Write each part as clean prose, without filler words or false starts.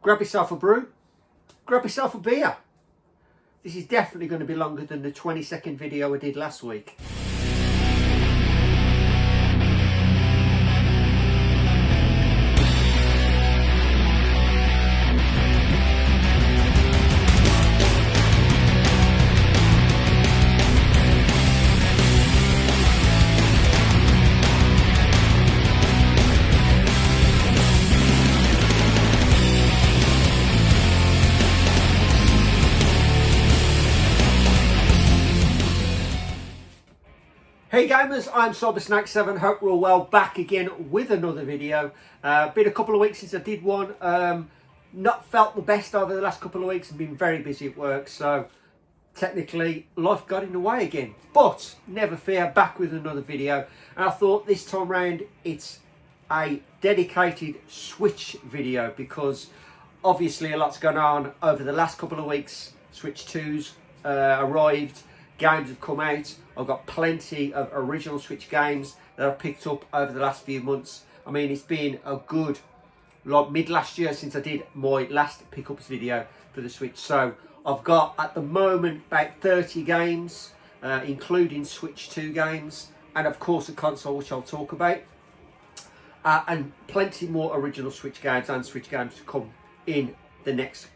grab yourself a brew, grab yourself a beer. This is definitely going to be longer than the 20-second video I did last week. Hey gamers, I'm Cybersnake7, hope we're all well, back again with another video. Been a couple of weeks since I did one, not felt the best over the last couple of weeks, I've been very busy at work, so technically life got in the way again. But never fear, back with another video, and I thought this time round it's a dedicated Switch video because obviously a lot's gone on over the last couple of weeks. Switch 2's arrived, games have come out. I've got plenty of original Switch games that I've picked up over the last few months. I mean, it's been a good, like mid last year since I did my last pickups video for the Switch. So I've got at the moment about 30 games, including Switch 2 games, and of course a console which I'll talk about. And plenty more original Switch games and Switch games to come in the next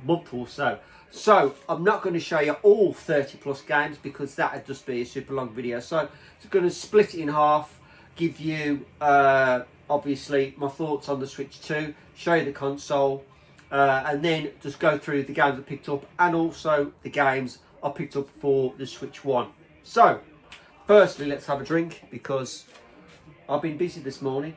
month or so. So I'm not going to show you all 30 plus games because that would just be a super long video. So I'm going to split it in half, give you obviously my thoughts on the Switch 2, show you the console, and then just go through the games I picked up and also the games I picked up for the Switch 1. So firstly, let's have a drink because I've been busy this morning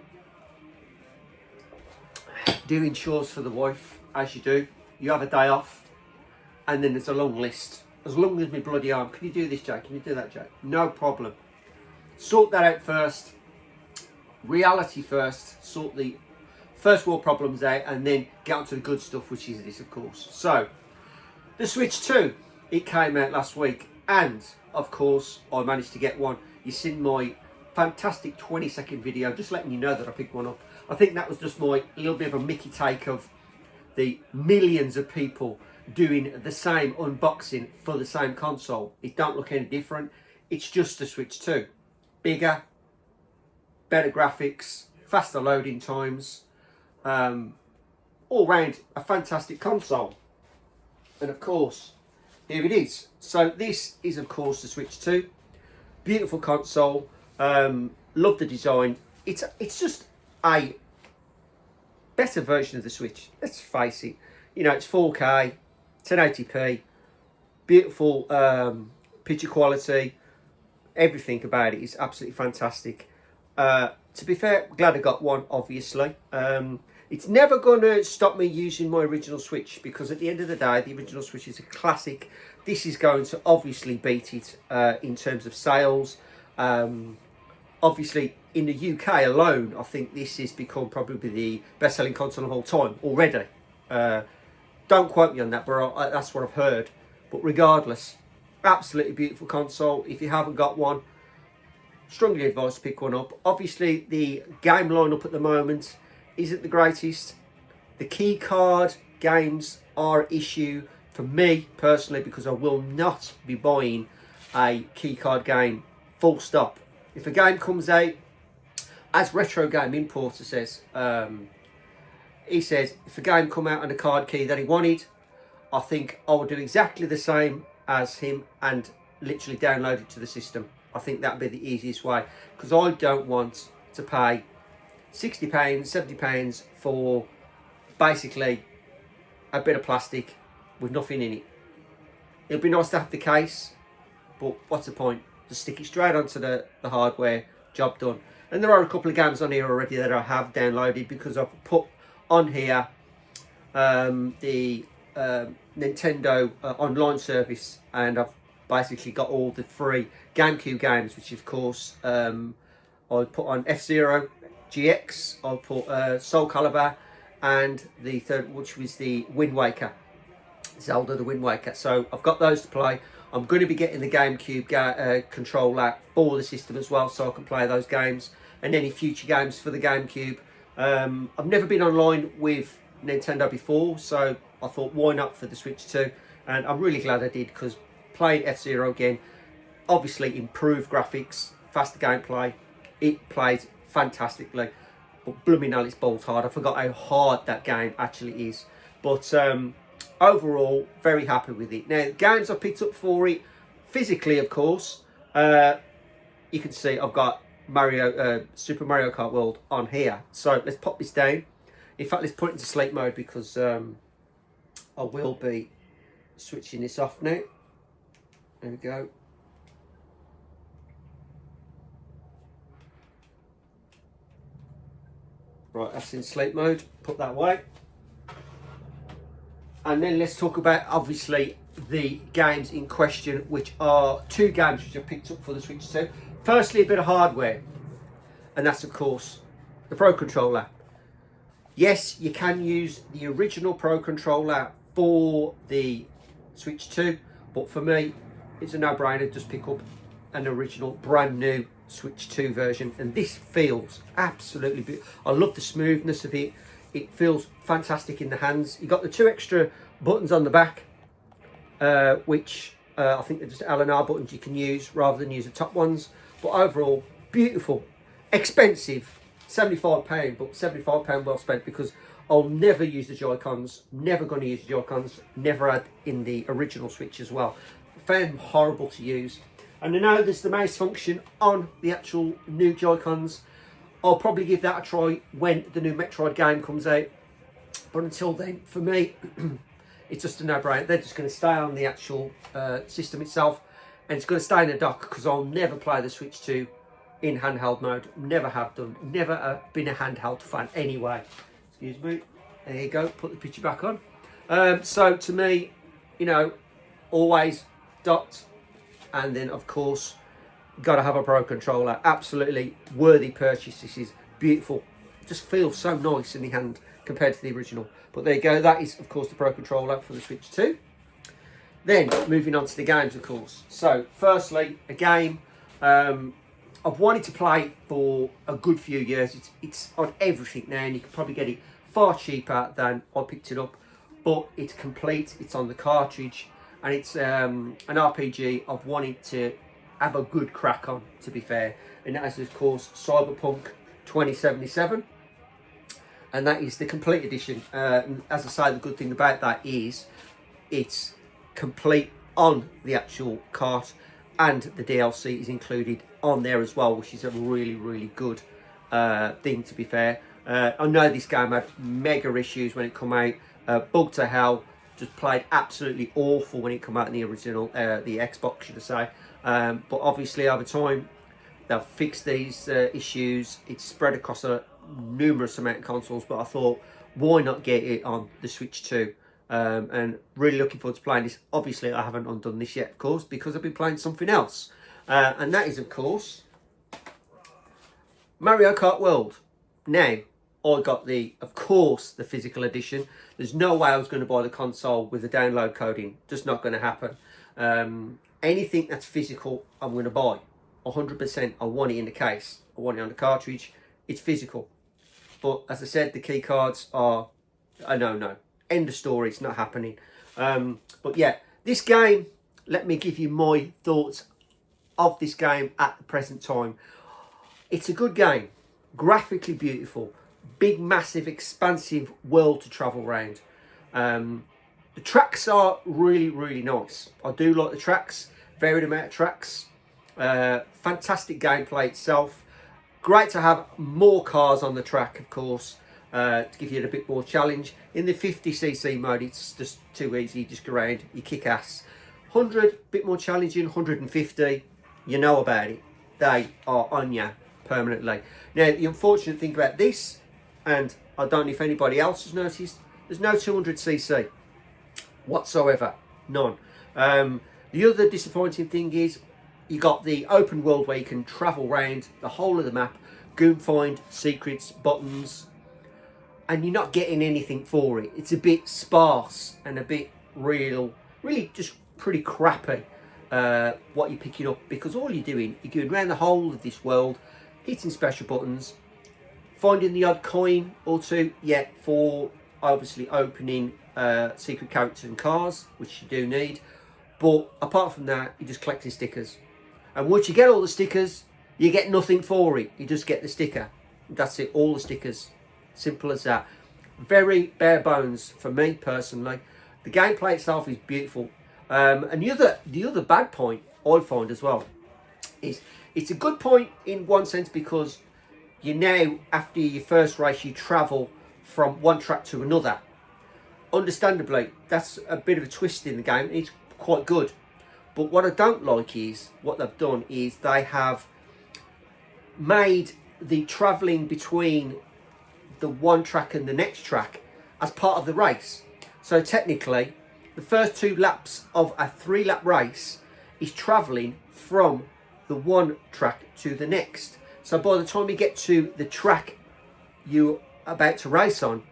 doing chores for the wife, as you do. You have a day off. And then there's a long list, as long as my bloody arm. Can you do this, Jake? Can you do that, Jake? No problem. Sort that out first. Reality first. Sort the first world problems out, and then get on to the good stuff, which is this, of course. So, the Switch 2, it came out last week, and of course, I managed to get one. You've seen my fantastic 20-second video, just letting you know that I picked one up. I think that was just my little bit of a Mickey take of the millions of people doing the same unboxing for the same console. It don't look any different. It's just the Switch 2. Bigger, better graphics, faster loading times, all round a fantastic console. And of course, here it is. So this is of course the Switch 2. Beautiful console. Love the design. It's just a better version of the Switch. Let's face it. You know, it's 4K. 1080p, beautiful picture quality, everything about it is absolutely fantastic. To be fair, glad I got one, obviously. It's never going to stop me using my original Switch because at the end of the day, the original Switch is a classic. This is going to obviously beat it in terms of sales. Obviously, in the UK alone, I think this has become probably the best-selling console of all time already. Don't quote me on that, but that's what I've heard. But regardless, absolutely beautiful console. If you haven't got one, strongly advise to pick one up. Obviously, the game lineup at the moment isn't the greatest. The key card games are an issue for me personally because I will not be buying a key card game full stop. If a game comes out, as Retro Game Importer says, he says, if a game come out on a card key that he wanted, I think I would do exactly the same as him and literally download it to the system. I think that would be the easiest way because I don't want to pay £60, £70 for basically a bit of plastic with nothing in it. It would be nice to have the case, but what's the point? Just stick it straight onto the hardware, job done. And there are a couple of games on here already that I have downloaded because I've put on here the Nintendo online service, and I've basically got all the free GameCube games, which of course I put on F-Zero GX, I put Soul Calibur, and the third, which was the Wind Waker, Zelda the Wind Waker. So I've got those to play. I'm going to be getting the GameCube controller for the system as well, so I can play those games and any future games for the GameCube. I've never been online with Nintendo before, so I thought, why not for the Switch 2? And I'm really glad I did, because playing F-Zero again, obviously improved graphics, faster gameplay, it plays fantastically. But blooming hell, it's bolt hard. I forgot how hard that game actually is. But overall, very happy with it. Now, games I picked up for it, physically, of course, you can see I've got Super Mario Kart World on here. So let's pop this down. In fact, let's put it into sleep mode, because I will be switching this off now. There we go. Right, that's in sleep mode. Put that away. And then let's talk about, obviously, the games in question, which are two games which I picked up for the Switch 2. Firstly, a bit of hardware, and that's, of course, the Pro Controller. Yes, you can use the original Pro Controller for the Switch 2, but for me, it's a no-brainer. Just pick up an original, brand new Switch 2 version, and this feels absolutely beautiful. I love the smoothness of it. It feels fantastic in the hands. You got the two extra buttons on the back, which I think they're just L and R buttons you can use rather than use the top ones. But overall, beautiful, expensive, £75, but £75 well spent, because I'll never use the Joy-Cons. Never going to use the Joy-Cons. Never had in the original Switch as well. Found them horrible to use. And I know there's the mouse function on the actual new Joy-Cons. I'll probably give that a try when the new Metroid game comes out. But until then, for me, it's just a no-brainer. They're just going to stay on the actual system itself, and it's going to stay in the dock, because I'll never play the Switch 2 in handheld mode. Never have done. Never been a handheld fan anyway. Excuse me. There you go. Put the picture back on. So to me, you know, always docked. And then, of course, got to have a Pro Controller. Absolutely worthy purchase. This is beautiful. It just feels so nice in the hand compared to the original. But there you go. That is, of course, the Pro Controller for the Switch 2. Then, moving on to the games, of course. So, firstly, a game I've wanted to play for a good few years. It's on everything now, and you can probably get it far cheaper than I picked it up. But it's complete. It's on the cartridge. And it's an RPG I've wanted to have a good crack on, to be fair. And that is, of course, Cyberpunk 2077. And that is the complete edition. As I say, the good thing about that is it's complete on the actual cart, and the DLC is included on there as well, which is a really, really good thing, to be fair. I know this game had mega issues when it came out. Bugged to hell. Just played absolutely awful when it came out in the original, the Xbox, should I say. But obviously, over time, they've fixed these issues. It's spread across a numerous amount of consoles, but I thought, why not get it on the Switch 2? And really looking forward to playing this. Obviously, I haven't undone this yet, of course, because I've been playing something else. And that is, of course, Mario Kart World. Now, I got of course, the physical edition. There's no way I was going to buy the console with the download code in. Just not going to happen. Anything that's physical, I'm going to buy. 100%. I want it in the case. I want it on the cartridge. It's physical. But as I said, the key cards are a no. End of story. It's not happening. But yeah, this game, let me give you my thoughts of this game at the present time. It's a good game. Graphically beautiful. Big, massive, expansive world to travel around. The tracks are really, really nice. I do like the tracks. Varied amount of tracks. Fantastic gameplay itself. Great to have more cars on the track, of course, to give you a bit more challenge. In the 50cc mode, it's just too easy. You just go around, you kick ass. 100, bit more challenging. 150, you know about it. They are on you permanently. Now, the unfortunate thing about this, and I don't know if anybody else has noticed, there's no 200cc whatsoever. None. The other disappointing thing is you got the open world where you can travel around the whole of the map, go and find secrets, buttons, and you're not getting anything for it. It's a bit sparse and a bit really just pretty crappy what you're picking up, because all you're doing, you're going around the whole of this world, hitting special buttons, finding the odd coin or two, yeah, for obviously opening secret characters and cars, which you do need. But apart from that, you're just collecting stickers. And once you get all the stickers, you get nothing for it. You just get the sticker. That's it, all the stickers. Simple as that. Very bare bones for me personally. The gameplay itself is beautiful. And the other bad point I find as well is it's a good point in one sense because you now, after your first race, you travel from one track to another. Understandably, that's a bit of a twist in the game. It's quite good. But what I don't like is, what they've done is they have made the travelling between the one track and the next track as part of the race. So technically, the first 2 laps of a 3-lap race is travelling from the one track to the next. So by the time you get to the track you're about to race on,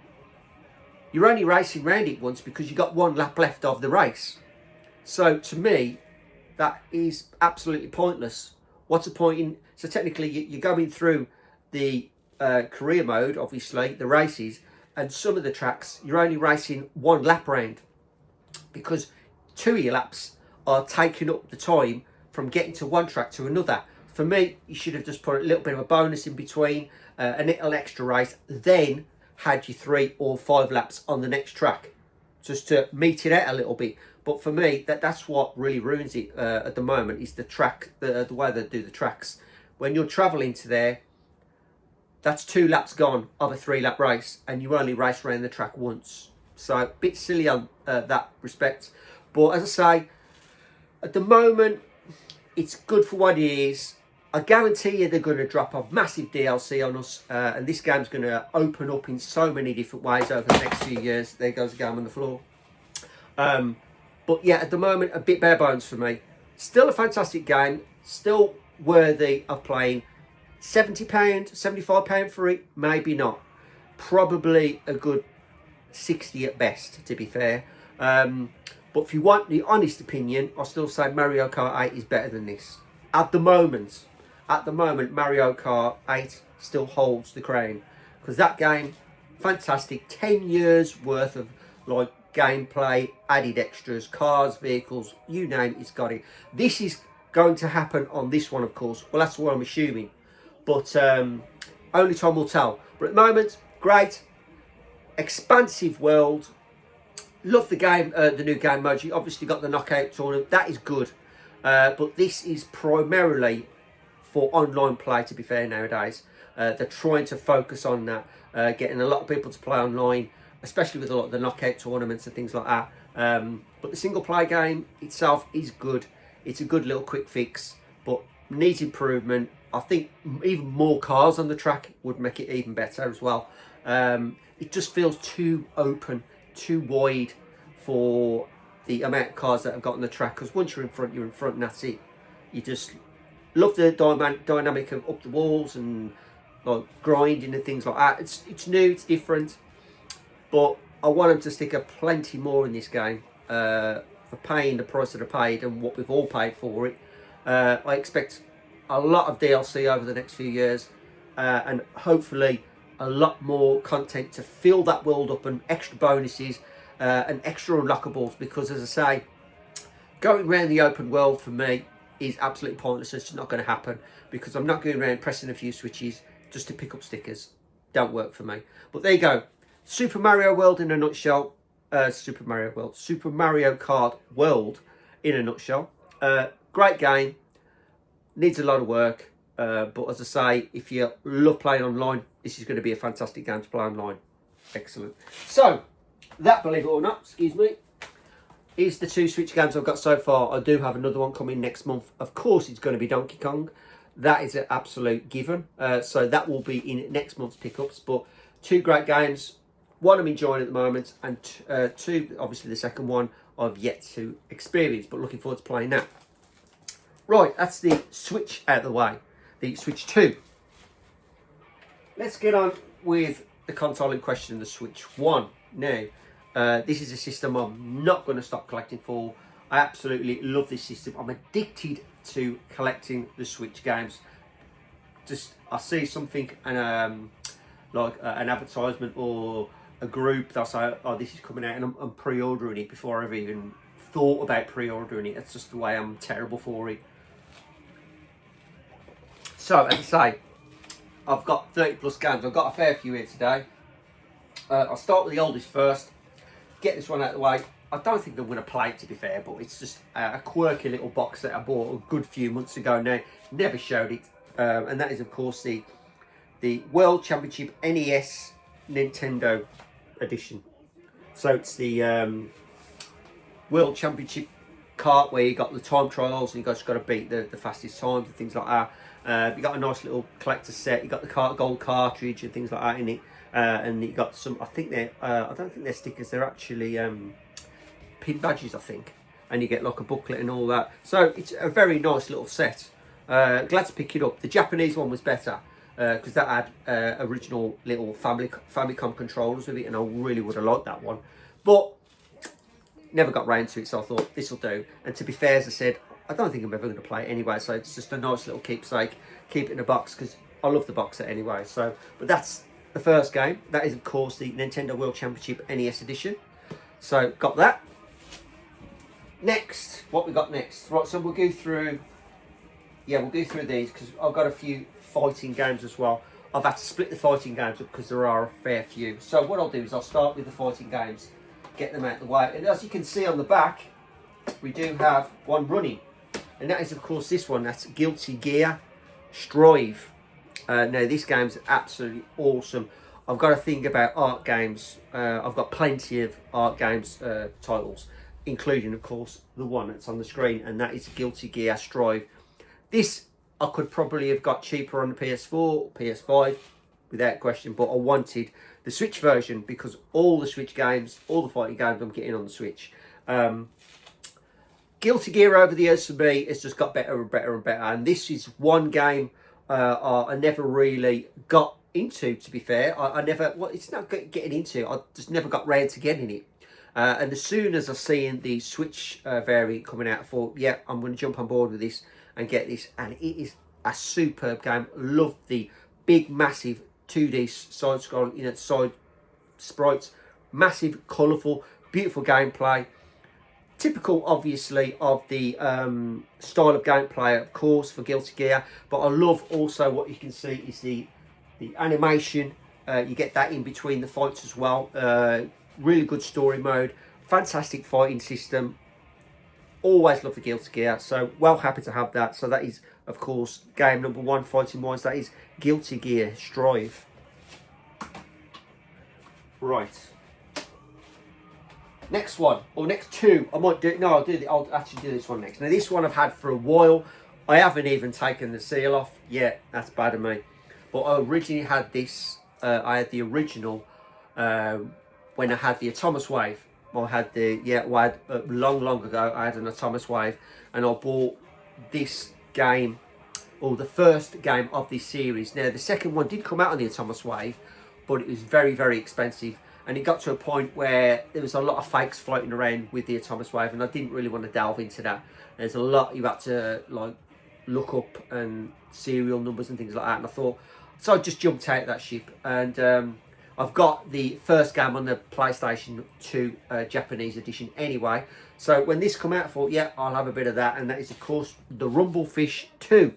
you're only racing round it once because you got 1 lap left of the race. So to me, that is absolutely pointless. What's the point in... So technically you're going through the career mode, obviously, the races, and some of the tracks you're only racing 1 lap round because 2 of your laps are taking up the time from getting to one track to another. For me, you should have just put a little bit of a bonus in between, a little extra race, then had your 3 or 5 laps on the next track, just to meet it out a little bit. But for me, that's what really ruins it at the moment, is the track, the way they do the tracks. When you're travelling to there, that's 2 laps gone of a 3-lap race, and you only race around the track once. So a bit silly on that respect. But as I say, at the moment, it's good for what it is. I guarantee you they're going to drop a massive DLC on us, and this game's going to open up in so many different ways over the next few years. There goes the game on the floor. But yeah, at the moment, a bit bare bones for me. Still a fantastic game, still worthy of playing. £70, £75 for it, maybe not. Probably a good 60 at best, to be fair. But if you want the honest opinion, I still say Mario Kart 8 is better than this. At the moment, Mario Kart 8 still holds the crown. Because that game, fantastic. 10 years worth of like gameplay, added extras, cars, vehicles, you name it, it's got it. This is going to happen on this one, of course. Well, that's what I'm assuming. But only time will tell. But at the moment, great. Expansive world. Love the game, the new game mode. You obviously got the knockout tournament. That is good. But this is primarily for online play, to be fair, nowadays. They're trying to focus on that. Getting a lot of people to play online, especially with a lot of the knockout tournaments and things like that. But the single play game itself is good. It's a good little quick fix, but needs improvement. I think even more cars on the track would make it even better as well. It just feels too open, too wide for the amount of cars that have got on the track. Because once you're in front, and that's it. You just love the dynamic of up the walls and like grinding and things like that. It's new, it's different, but I want them to stick a plenty more in this game for paying the price that I paid and what we've all paid for it. I expect a lot of DLC over the next few years, and hopefully a lot more content to fill that world up, and extra bonuses and extra unlockables, because as I say, going around the open world for me is absolutely pointless. It's not going to happen because I'm not going around pressing a few switches just to pick up stickers. Don't work for me. But there you go. Super Mario World in a nutshell. Super Mario Kart World in a nutshell. Great game. Needs a lot of work. But as I say, if you love playing online, this is going to be a fantastic game to play online. Excellent. So, that, believe it or not, excuse me, is the 2 Switch games I've got so far. I do have another one coming next month. Of course, it's going to be Donkey Kong. That is an absolute given. So that will be in next month's pickups. But 2 great games. One I'm enjoying at the moment, and 2, obviously the second one, I've yet to experience, but looking forward to playing that. Right, that's the Switch out of the way. The Switch 2. Let's get on with the console in question, the Switch 1. Now, this is a system I'm not going to stop collecting for. I absolutely love this system. I'm addicted to collecting the Switch games. Just, I see something, and like an advertisement or a group, they'll say, oh, this is coming out, and I'm pre-ordering it before I've even thought about pre-ordering it. That's just the way I'm terrible for it. So, as I say, I've got 30 plus games. I've got a fair few here today. I'll start with the oldest first. Get this one out of the way. I don't think I'm going to play it, to be fair, but it's just a quirky little box that I bought a good few months ago now. Never showed it. And that is, of course, the World Championship NES Nintendo edition. So it's the World Championship kart where you got the time trials and you just got to beat the fastest times and things like that. You got a nice little collector set. You got the gold cartridge and things like that in it. And you got some. I think they're. I don't think they're stickers. They're actually pin badges, I think. And you get like a booklet and all that. So it's a very nice little set. Glad to pick it up. The Japanese one was better because that had original little Famicom controllers with it, and I really would have liked that one. But never got round to it, so I thought this will do. And to be fair, as I said, I don't think I'm ever going to play it anyway, so it's just a nice little keepsake. Keep it in a box because I love the box set anyway. So, but that's the first game. That is, of course, the Nintendo World Championship NES edition. So got that. Next, what we got next? Right, so we'll go through. Yeah, we'll go through these because I've got a few fighting games as well. I've had to split the fighting games up because there are a fair few. So what I'll do is I'll start with the fighting games, get them out of the way. And as you can see on the back, we do have one running. And that is, of course, this one. That's Guilty Gear Strive. Now, this game's absolutely awesome. I've got a thing about art games. I've got plenty of art games titles, including, of course, the one that's on the screen. And that is Guilty Gear Strive. This I could probably have got cheaper on the PS4, PS5, without question. But I wanted the Switch version because all the Switch games, all the fighting games I'm getting on the Switch. Guilty Gear over the years for me has just got better and better and better. And this is one game I never really got into, to be fair. I never, well, it's not getting into, I just never got round to getting it. And as soon as I seen the Switch variant coming out, I thought, yeah, I'm going to jump on board with this and get this. And it is a superb game. Love the big, massive 2D side scroll, side sprites, massive, colourful, beautiful gameplay. Typical, obviously, of the style of gameplay, of course, for Guilty Gear. But I love also what you can see is the animation. You get that in between the fights as well. Really good story mode. Fantastic fighting system. Always love the Guilty Gear. So, well happy to have that. So, that is, of course, game number one, fighting-wise. That is Guilty Gear Strive. Right. Next one, or next two, I might do. No, I'll actually do this one next. Now, this one I've had for a while. I haven't even taken the seal off yet. That's bad of me. But I originally had this. I had the original when I had the Atomus Wave. I had long ago. I had an Atomus Wave, and I bought this game, or the first game of this series. Now, the second one did come out on the Atomus Wave, but it was very, very expensive. And it got to a point where there was a lot of fakes floating around with the Atomus Wave, and I didn't really want to delve into that. There's a lot you had to like look up and serial numbers and things like that. And I thought, so I just jumped out of that ship. And I've got the first game on the PlayStation 2 Japanese edition anyway. So when this come out, I thought, yeah, I'll have a bit of that. And that is, of course, the Rumblefish 2.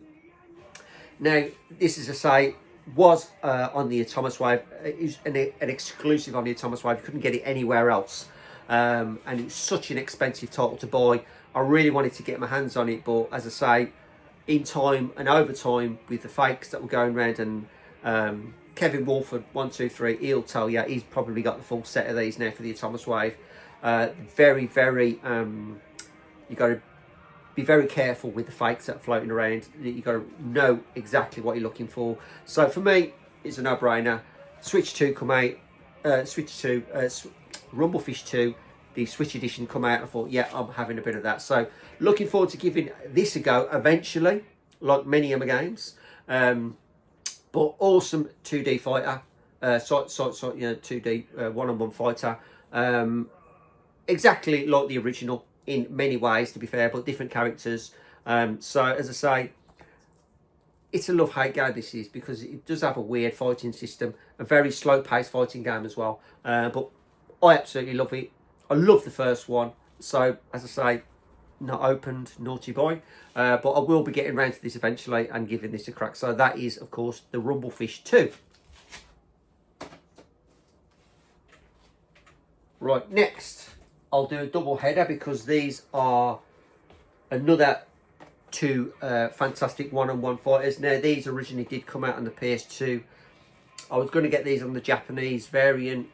Now, this is to say, was on the Atomus Wave. It was an exclusive on the Atomus Wave. You couldn't get it anywhere else. And it was such an expensive title to buy. I really wanted to get my hands on it, but as I say, in time and over time, with the fakes that were going around, and Kevin Wolford, 123, he'll tell you, he's probably got the full set of these now for the Atomus Wave. Very, very, you got to be very careful with the fakes that are floating around. You've got to know exactly what you're looking for. So for me, it's a no-brainer. Switch 2 come out. Rumblefish 2, the Switch edition come out. I thought, yeah, I'm having a bit of that. So looking forward to giving this a go eventually, like many other games. But awesome 2D fighter. 2D one-on-one fighter. Exactly like the original in many ways, to be fair, but different characters. So as I say, it's a love-hate game, this is, because it does have a weird fighting system, a very slow-paced fighting game as well. But I absolutely love it. I love the first one. So, as I say, not opened, naughty boy. But I will be getting around to this eventually and giving this a crack. So that is, of course, the Rumblefish 2. Right, next, I'll do a double header because these are another two fantastic one-on-one fighters. Now, these originally did come out on the PS2. I was going to get these on the Japanese variant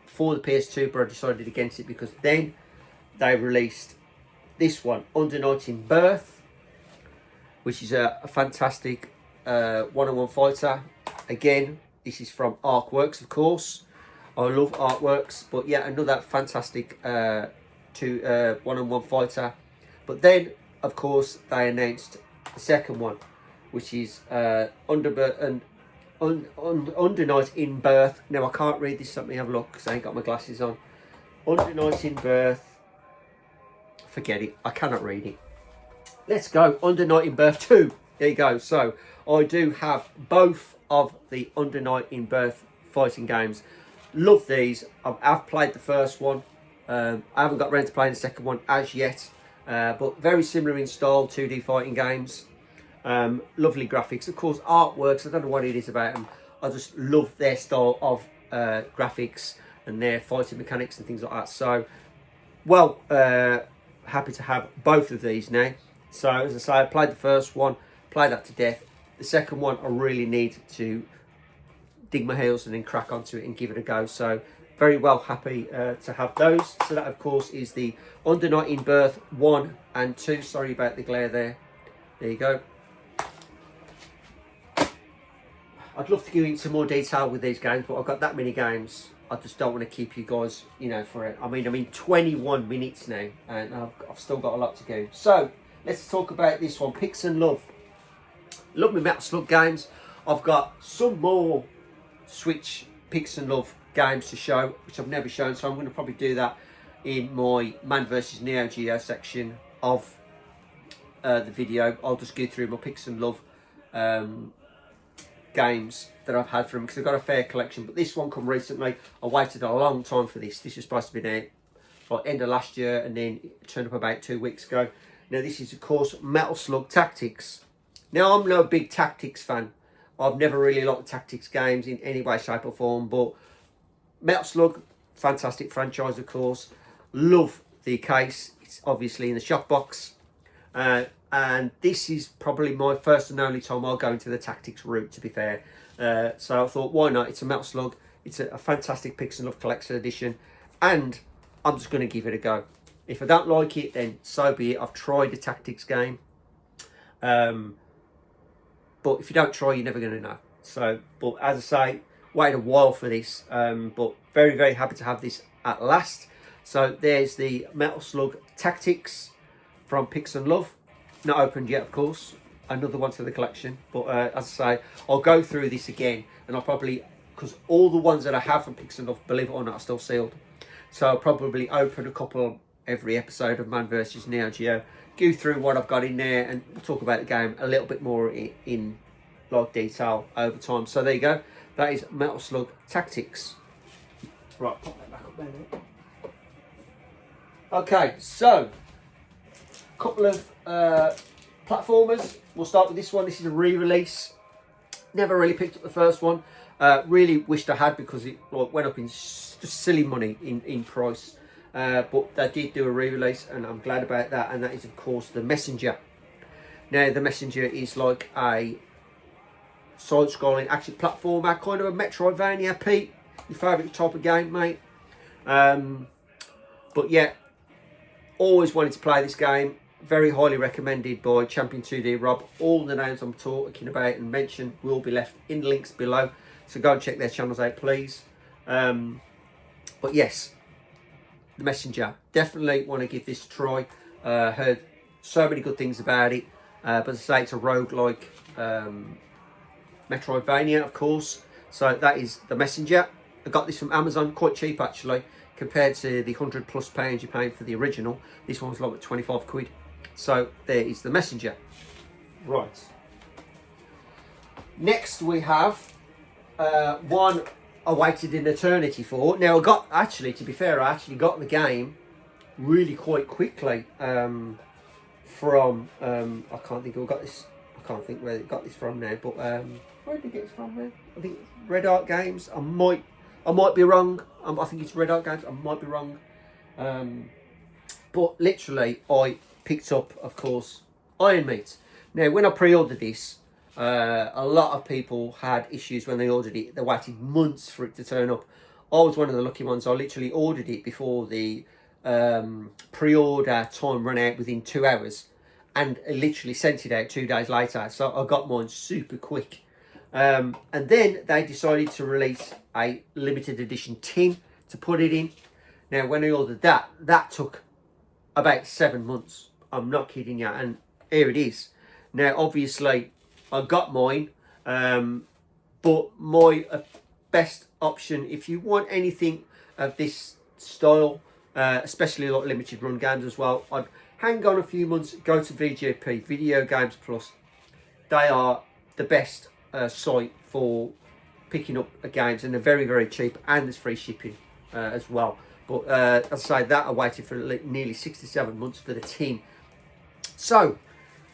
for the PS2, but I decided against it because then they released this one, Under Night in Birth, which is a fantastic one-on-one fighter. Again, this is from Artworks, of course. I love Artworks, but yeah, another fantastic one-on-one fighter. But then, of course, they announced the second one, which is Under Night in Birth. Now, I can't read this, let me have a look because I ain't got my glasses on. Under Night in Birth. Forget it, I cannot read it. Let's go, Under Night in Birth 2. There you go. So, I do have both of the Under Night in Birth fighting games. Love these. I've played the first one. I haven't got around to playing the second one as yet. But very similar in style, 2D fighting games. Lovely graphics. Of course, Artworks, I don't know what it is about them. I just love their style of graphics and their fighting mechanics and things like that. So, well, happy to have both of these now. So, as I say, I played the first one, played that to death. The second one, I really need to dig my heels and then crack onto it and give it a go. So, very well happy to have those. So that, of course, is the Under Night in Birth 1 and 2. Sorry about the glare there. There you go. I'd love to go into more detail with these games, but I've got that many games. I just don't want to keep you guys, you know, for it. I mean, I'm in 21 minutes now, and I've still got a lot to go. So, let's talk about this one, Pix and Love. Love me Metal Slug games. I've got some more Switch Pix and Love games to show, which I've never shown, so I'm going to probably do that in my Man vs Neo Geo section of the video. I'll just go through my Pix and Love games that I've had from, because I've got a fair collection, but this one come recently. I waited a long time for this. This was supposed to be there like end of last year, and then it turned up about 2 weeks ago. Now, this is, of course, Metal Slug Tactics. Now, I'm no big Tactics fan. I've never really liked Tactics games in any way, shape or form, but Metal Slug, fantastic franchise, of course. Love the case. It's obviously in the shop box. And this is probably my first and only time I'll go into the Tactics route, to be fair. So I thought, why not? It's a Metal Slug. It's a fantastic Pix and Love Collector Edition. And I'm just going to give it a go. If I don't like it, then so be it. I've tried the Tactics game. But if you don't try, you're never going to know. So, but as I say, waited a while for this. But very, very happy to have this at last. So there's the Metal Slug Tactics from Pix and Love. Not opened yet, of course. Another one to the collection. But as I say, I'll go through this again. And I'll probably, because all the ones that I have from Pix and Love, believe it or not, are still sealed. So I'll probably open a couple every episode of Man vs Neo Geo. Go through what I've got in there, and we'll talk about the game a little bit more in like detail over time. So there you go. That is Metal Slug Tactics. Right, pop that back up there now. Okay, so a couple of platformers. We'll start with this one. This is a re-release. Never really picked up the first one. Really wished I had, because it went up in just silly money in price. But they did do a re-release, and I'm glad about that. And that is, of course, The Messenger. Now, The Messenger is like a side-scrolling action platformer, kind of a Metroidvania. Pete, your favourite type of game, mate. But yeah, always wanted to play this game. Very highly recommended by Champion 2D Rob. All the names I'm talking about and mentioned will be left in links below. So go and check their channels out, please. But yes, The Messenger. Definitely want to give this a try. Heard so many good things about it. But as I say, it's a roguelike Metroidvania, of course. So that is The Messenger. I got this from Amazon, quite cheap actually, compared to the £100+ you paid for the original. This one's like 25 quid. So there is The Messenger. Right. Next we have one I waited an eternity for. Now I got, actually, to be fair, I actually got the game really quite quickly from I can't think who got this. I can't think where they got this from now, but where did they get it from now? I think Red Art Games. I might be wrong. I think it's Red Art Games. I might be wrong. But literally, I picked up, of course, Iron Meat. Now, when I pre-ordered this, a lot of people had issues when they ordered it. They waited months for it to turn up. I was one of the lucky ones. I literally ordered it before the pre-order time ran out within 2 hours, and literally sent it out 2 days later. So I got mine super quick. And then they decided to release a limited edition tin to put it in. Now, when I ordered that, that took about 7 months. I'm not kidding you. And here it is. Now, obviously, I got mine. But my best option, if you want anything of this style, especially like limited run games as well, I'd hang on a few months, go to VGP, Video Games Plus. They are the best site for picking up games, and they're very, very cheap, and there's free shipping as well. But as I say, that I waited for nearly 67 months for the tin. So,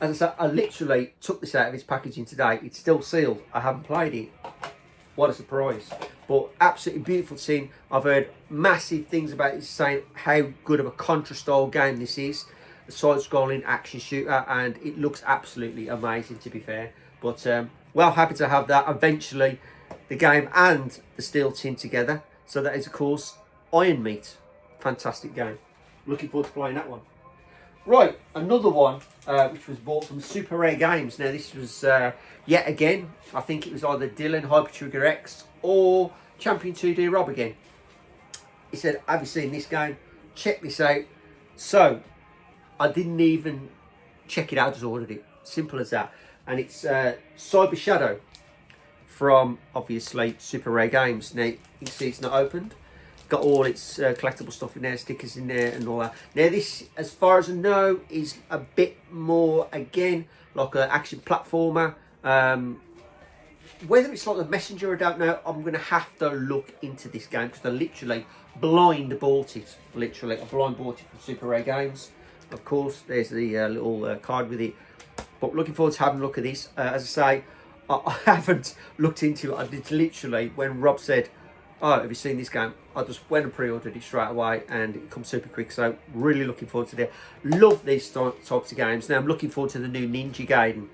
as I said, I literally took this out of its packaging today. It's still sealed. I haven't played it. What a surprise. But absolutely beautiful tin. I've heard massive things about it, saying how good of a Contra style game this is. A side-scrolling action shooter, and it looks absolutely amazing, to be fair. But well, happy to have that. Eventually, the game and the steel tin together. So that is, of course, Iron Meat. Fantastic game. Looking forward to playing that one. Right, another one which was bought from Super Rare Games. Now this was yet again, I think it was either Dylan Hyper Trigger X or Champion 2D Rob again. He said, have you seen this game? Check this out. So I didn't even check it out, just ordered it. Simple as that. And it's Cyber Shadow from, obviously, Super Rare Games. Now you can see it's not opened. Got all its collectible stuff in there, stickers in there and all that. Now this, as far as I know, is a bit more, again, like an action platformer. Whether it's like the Messenger, I don't know. I'm going to have to look into this game, because I literally blind bought it. Literally, I blind bought it from Super Rare Games. Of course, there's the little card with it. But looking forward to having a look at this. As I say, I haven't looked into it. I did literally, when Rob said, oh, have you seen this game? I just went and pre-ordered it straight away, and it comes super quick. So really looking forward to that. Love these types of games. Now I'm looking forward to the new Ninja Gaiden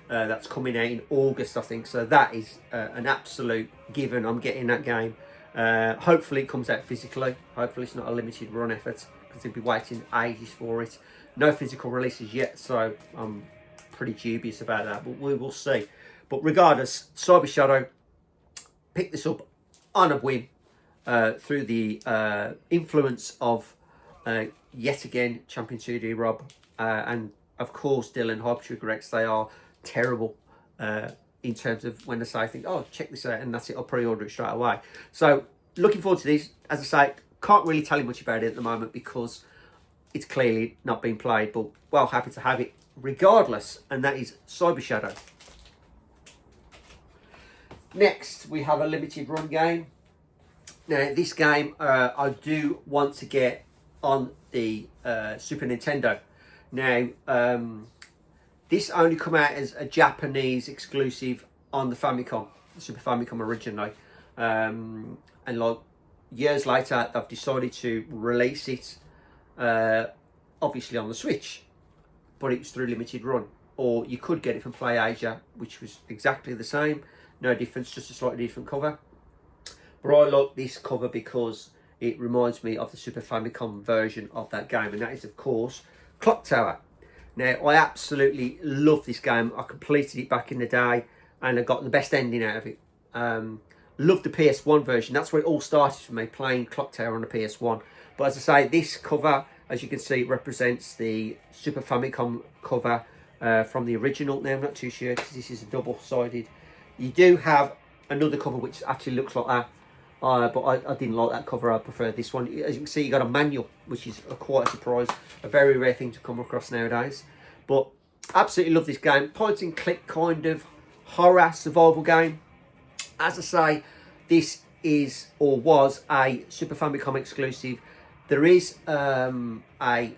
that's coming out in August, I think. So that is an absolute given. I'm getting that game. Hopefully it comes out physically. Hopefully it's not a limited run effort, because they'll be waiting ages for it. No physical releases yet, so I'm pretty dubious about that, but we will see. But regardless, Cyber Shadow, pick this up on a whim through the influence of yet again Champion 2D Rob and of course Dylan Hyper Trigger X. They are terrible in terms of when they say, I think, oh, check this out, and that's it, I'll pre-order it straight away. So looking forward to this. As I say, can't really tell you much about it at the moment because it's clearly not being played, but well, happy to have it regardless, and that is Cyber Shadow. Next, we have a limited run game. Now, this game I do want to get on the Super Nintendo. Now, this only come out as a Japanese exclusive on the Famicom, the Super Famicom originally. And like years later, they've decided to release it, obviously on the Switch, but it was through limited run. Or you could get it from Play Asia, which was exactly the same. No difference, just a slightly different cover. But I like this cover because it reminds me of the Super Famicom version of that game, and that is, of course, Clock Tower. Now, I absolutely love this game. I completed it back in the day, and I got the best ending out of it. Loved the PS1 version. That's where it all started for me, playing Clock Tower on the PS1. But as I say, this cover, as you can see, represents the Super Famicom cover from the original. Now, I'm not too sure because this is a double-sided. You do have another cover which actually looks like that, but I didn't like that cover. I prefer this one. As you can see, you got a manual, which is quite a surprise. A very rare thing to come across nowadays. But absolutely love this game. Point and click kind of horror survival game. As I say, this is or was a Super Famicom exclusive. There is a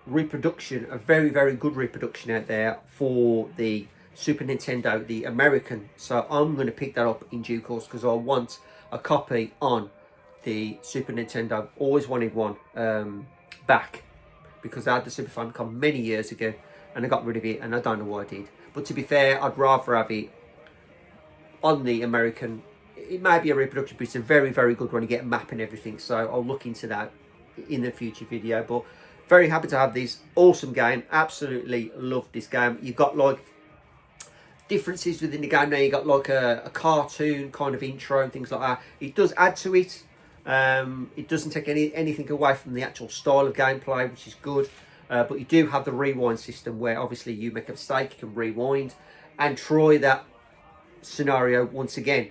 reproduction, a very, very good reproduction out there for the Super Nintendo, the American. So I'm going to pick that up in due course because I want a copy on the Super Nintendo. Always wanted one back because I had the Super Famicom many years ago and I got rid of it and I don't know why I did. But to be fair, I'd rather have it on the American. It may be a reproduction, but it's a very, very good one. You get a map and everything, so I'll look into that in the future video. But very happy to have this awesome game. Absolutely love this game. You've got like differences within the game now. You got like a cartoon kind of intro and things like that. It does add to it. It doesn't take anything away from the actual style of gameplay, which is good. But you do have the rewind system where obviously you make a mistake, you can rewind and try that scenario once again,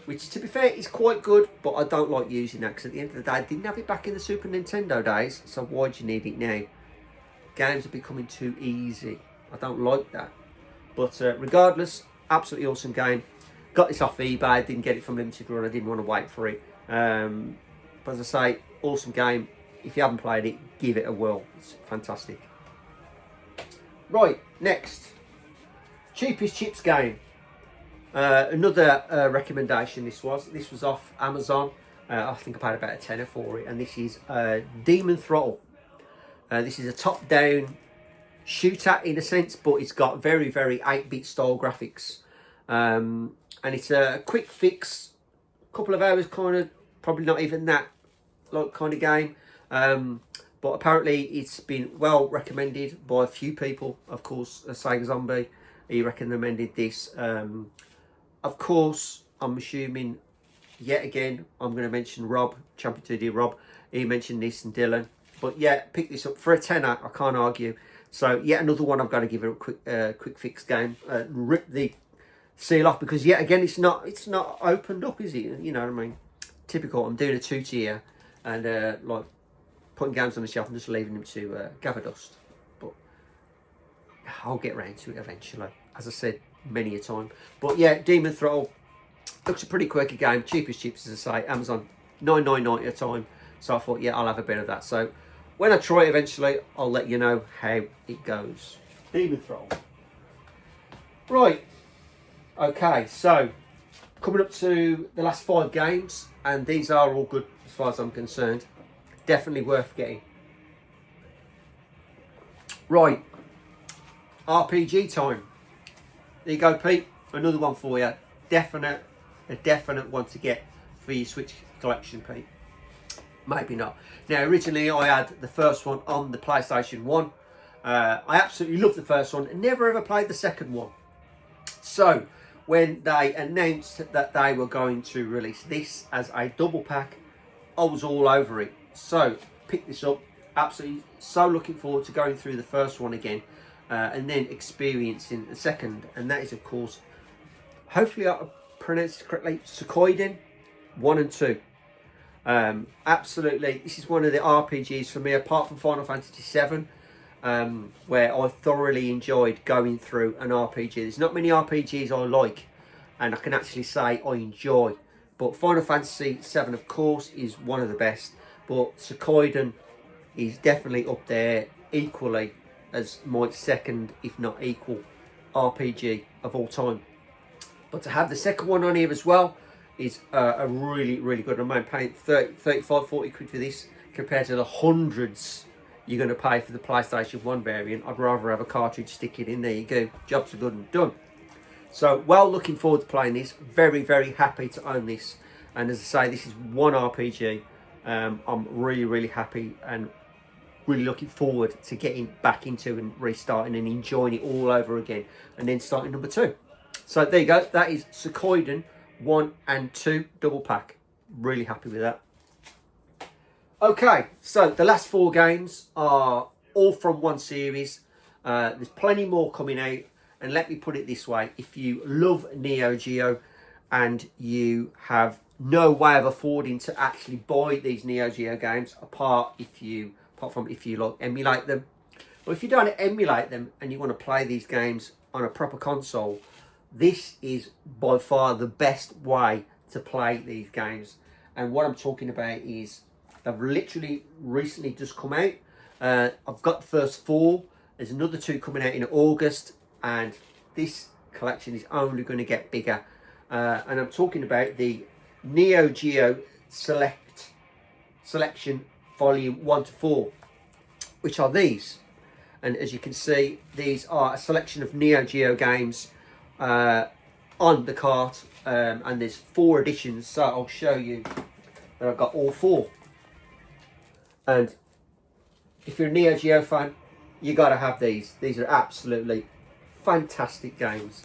which to be fair is quite good, but I don't like using that because at the end of the day I didn't have it back in the Super Nintendo days, so why do you need it now? Games are becoming too easy. I don't like that. But regardless, absolutely awesome game. Got this off eBay, didn't get it from Limited Run, I didn't want to wait for it. But as I say, awesome game. If you haven't played it, give it a whirl. It's fantastic. Right, next. Cheapest Chips game. Another recommendation this was off Amazon. I think I paid about a tenner for it, and this is Demon Throttle. This is a top-down shooter in a sense, but it's got very, very 8-bit style graphics, and it's a quick fix, couple of hours kind of, probably not even that like kind of game, but apparently it's been well recommended by a few people. Of course, Sega Zombie, he recommended this. Of course, I'm assuming, yet again, I'm going to mention Rob, Champion 2D Rob. He mentioned this, and Dylan. But yeah, pick this up for a tenner. I can't argue. So yet another one I've got to give it a quick fix game. Rip the seal off because yet again it's not opened up, is it? You know what I mean? Typical. I'm doing a 2-tier and like putting games on the shelf and just leaving them to gather dust. But I'll get round to it eventually, as I said many a time. But yeah, Demon Throttle looks a pretty quirky game. Cheapest chips, as I say, Amazon $9.99 a time. So I thought, yeah, I'll have a bit of that. So when I try it eventually, I'll let you know how it goes. Demon Throttle. Right. Okay, so coming up to the last 5 games, and these are all good as far as I'm concerned. Definitely worth getting. Right. RPG time. There you go, Pete. Another one for you. A definite one to get for your Switch collection, Pete. Maybe not. Now, originally I had the first one on the PlayStation 1. I absolutely loved the first one and never ever played the second one. So, when they announced that they were going to release this as a double pack, I was all over it. So, picked this up. Absolutely so looking forward to going through the first one again. And then experiencing the second, and that is of course, hopefully I pronounced it correctly, Suikoden 1 and 2. Absolutely, this is one of the RPGs for me, apart from Final Fantasy 7, where I thoroughly enjoyed going through an RPG. There's not many RPGs I like, and I can actually say I enjoy, but Final Fantasy 7 of course is one of the best, but Suikoden is definitely up there equally as my second, if not equal, RPG of all time. But to have the second one on here as well is a really, really good amount. Paying 30, 35, 40 quid for this compared to the hundreds you're going to pay for the PlayStation 1 variant. I'd rather have a cartridge, stick it in, there you go. Jobs are good and done. So, well, looking forward to playing this. Very, very happy to own this. And as I say, this is one RPG. I'm really, really happy and really looking forward to getting back into and restarting and enjoying it all over again, and then starting number 2. So there you go, that is Suikoden 1 and 2 double pack. Really happy with that. Okay, so the last 4 games are all from one series. There's plenty more coming out, and let me put it this way, if you love Neo Geo and you have no way of affording to actually buy these Neo Geo games, apart from if you like emulate them. But if you don't emulate them and you want to play these games on a proper console, This is by far the best way to play these games. And what I'm talking about is they've literally recently just come out. I've got the first 4. There's another 2 coming out in August, and this collection is only going to get bigger. And I'm talking about the Neo Geo Selection Volume 1 to 4, which are these. And as you can see, these are a selection of Neo Geo games on the cart, and there's 4 editions, so I'll show you that I've got all 4. And if you're a Neo Geo fan, you got to have these. These are absolutely fantastic games,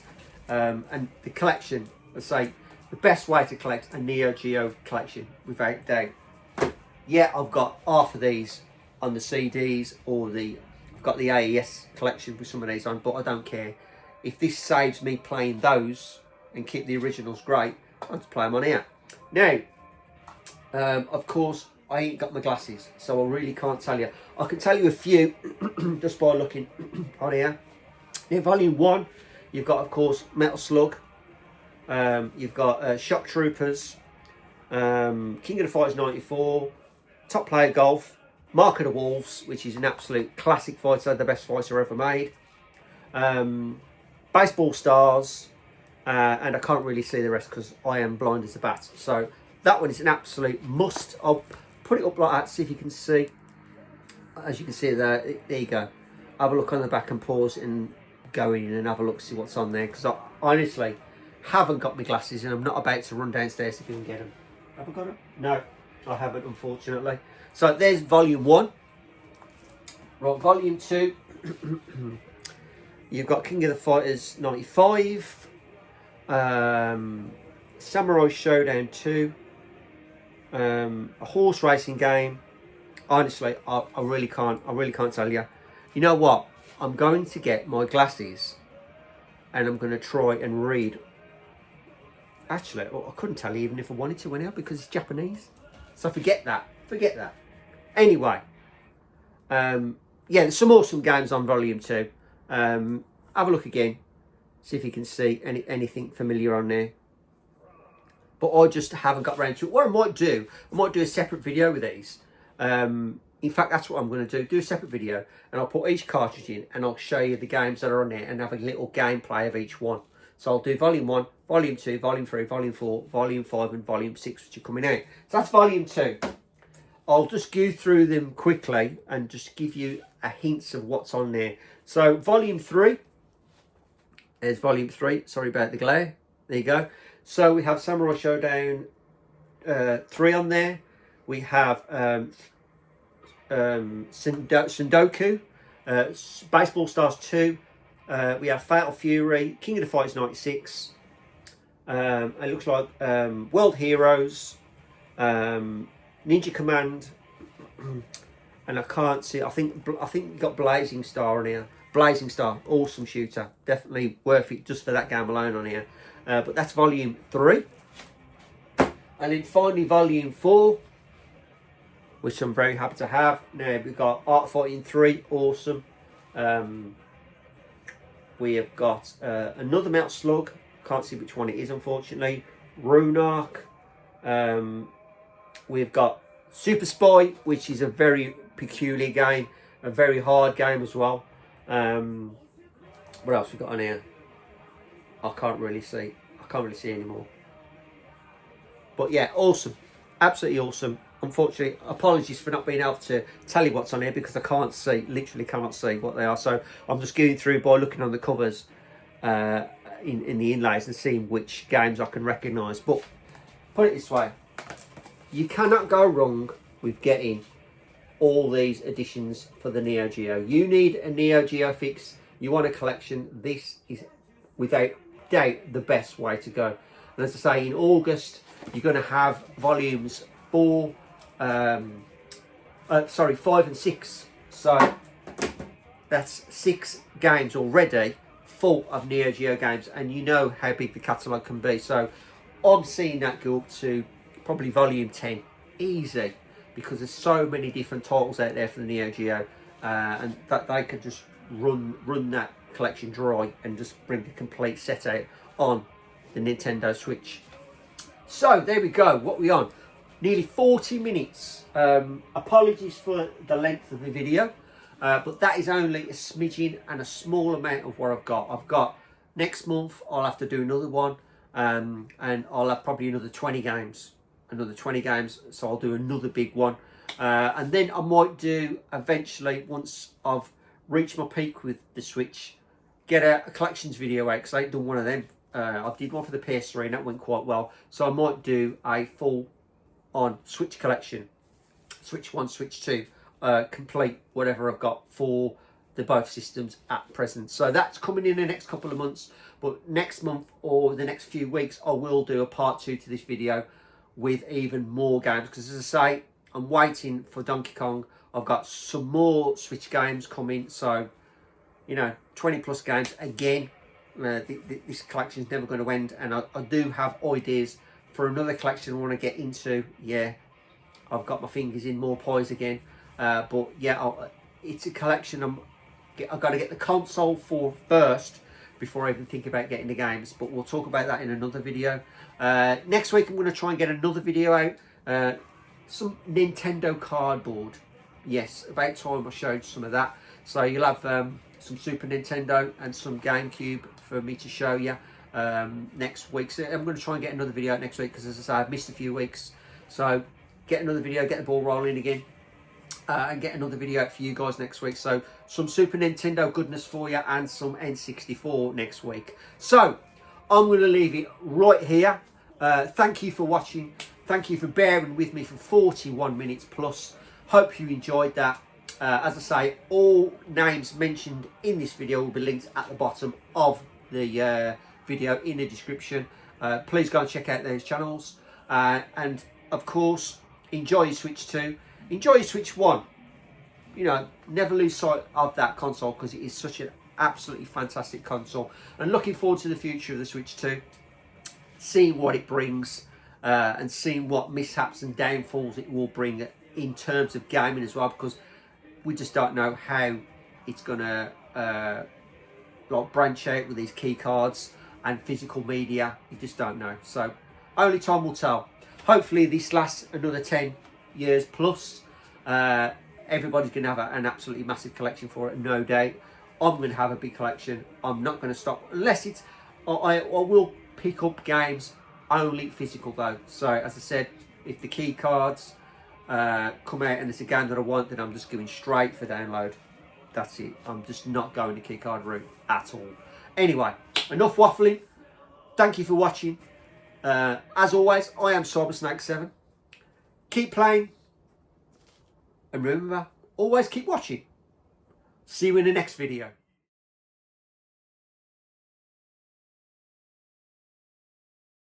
and the collection, I say, the best way to collect a Neo Geo collection without doubt. Yeah, I've got half of these on the CDs, or I've got the AES collection with some of these on, but I don't care. If this saves me playing those and keep the originals great, I'll just play them on here. Now, of course, I ain't got my glasses, so I really can't tell you. I can tell you a few just by looking on here. In Volume 1, you've got, of course, Metal Slug. You've got Shock Troopers, King of the Fighters 94, Top Player Golf, Mark of the Wolves, which is an absolute classic fighter, the best fighter ever made. Baseball Stars, and I can't really see the rest because I am blind as a bat. So that one is an absolute must. I'll put it up like that, see if you can see. As you can see there you go. Have a look on the back and pause and go in and have a look, see what's on there. Because I honestly haven't got my glasses and I'm not about to run downstairs if you can get them. Have I got them? No, I haven't, unfortunately. So there's Volume 1. Right, Volume 2. You've got King of the Fighters 95, Samurai Showdown 2, a horse racing game. Honestly, I really can't tell you. You know what? I'm going to get my glasses and I'm going to try and read. Actually, I couldn't tell you even if I wanted to anyhow, because it's Japanese. So forget that. Anyway, yeah, there's some awesome games on Volume 2. Have a look again, see if you can see anything familiar on there. But I just haven't got around to it. What I might do a separate video with these. In fact, that's what I'm going to do a separate video, and I'll put each cartridge in and I'll show you the games that are on there and have a little gameplay of each one. So I'll do Volume 1, Volume 2, Volume 3, Volume 4, Volume 5 and Volume 6, which are coming out. So that's Volume 2. I'll just go through them quickly and just give you a hint of what's on there. So Volume 3. There's Volume 3. Sorry about the glare. There you go. So we have Samurai Showdown 3 on there. We have Sundoku, Baseball Stars 2. We have Fatal Fury, King of the Fighters 96. It looks like World Heroes, Ninja Command, and I can't see. I think you got Blazing Star on here. Blazing Star, awesome shooter, definitely worth it just for that game alone on here. But that's Volume 3, and then finally Volume 4, which I'm very happy to have. Now we've got Art Fighting 3, awesome. We have got another Metal Slug. Can't see which one it is, unfortunately. Runark. We've got Super Spy, which is a very peculiar game, a very hard game as well. What else we got on here? I can't really see anymore. But yeah, awesome, absolutely awesome. Unfortunately, apologies for not being able to tell you what's on here because I can't see, literally cannot see what they are. So I'm just going through by looking on the covers in the inlays and seeing which games I can recognise. But put it this way, you cannot go wrong with getting all these editions for the Neo Geo. You need a Neo Geo fix, you want a collection, this is without doubt the best way to go. And as I say, in August you're going to have volumes 5 and 6. So that's 6 games already full of Neo Geo games, and you know how big the catalogue can be. So I'm seeing that go up to probably volume 10 easy, because there's so many different titles out there for the Neo Geo, and that they could just run that collection dry and just bring a complete set out on the Nintendo Switch. So there we go. What we on? Nearly 40 minutes. Apologies for the length of the video, but that is only a smidgen and a small amount of what I've got. I've got next month. I'll have to do another one, and I'll have probably another 20 games. So I'll do another big one, and then I might do eventually, once I've reached my peak with the Switch, get a collections video out, because I ain't done one of them. I did one for the PS3 and that went quite well, so I might do a full on Switch collection, Switch 1, Switch 2, complete whatever I've got for the both systems at present. So that's coming in the next couple of months, but next month or the next few weeks I will do a part 2 to this video with even more games, because as I say, I'm waiting for Donkey Kong. I've got some more Switch games coming, so you know, 20 plus games again. This collection is never going to end, and I do have ideas for another collection I want to get into. Yeah, I've got my fingers in more pies again, but yeah, it's a collection I've got to get the console for first before I even think about getting the games, but we'll talk about that in another video. Next week I'm going to try and get another video out, some Nintendo cardboard. Yes, about time I showed some of that. So you'll have some Super Nintendo and some GameCube for me to show you next week. So I'm going to try and get another video out next week, because as I say, I've missed a few weeks. So get another video, get the ball rolling again, and get another video out for you guys next week. So some Super Nintendo goodness for you and some N64 next week. So I'm going to leave it right here. Thank you for watching. Thank you for bearing with me for 41 minutes plus. Hope you enjoyed that. As I say, all names mentioned in this video will be linked at the bottom of the video in the description. Please go and check out those channels. And of course, enjoy your Switch 2. Enjoy your Switch 1. You know, never lose sight of that console, because it is such an absolutely fantastic console. And looking forward to the future of the Switch 2. Seeing what it brings, and seeing what mishaps and downfalls it will bring in terms of gaming as well, because we just don't know how it's gonna like branch out with these key cards and physical media. You just don't know. So only time will tell. Hopefully this lasts another 10 years plus. Everybody's gonna have an absolutely massive collection for it, no doubt. I'm gonna have a big collection. I'm not gonna stop unless it's. I will pick up games only physical though. So as I said, if the key cards come out and it's a game that I want, then I'm just going straight for download. That's it. I'm just not going the keycard route at all. Anyway, enough waffling. Thank you for watching. As always, I am CyberSnake7. Keep playing, and remember, always keep watching. See you in the next video.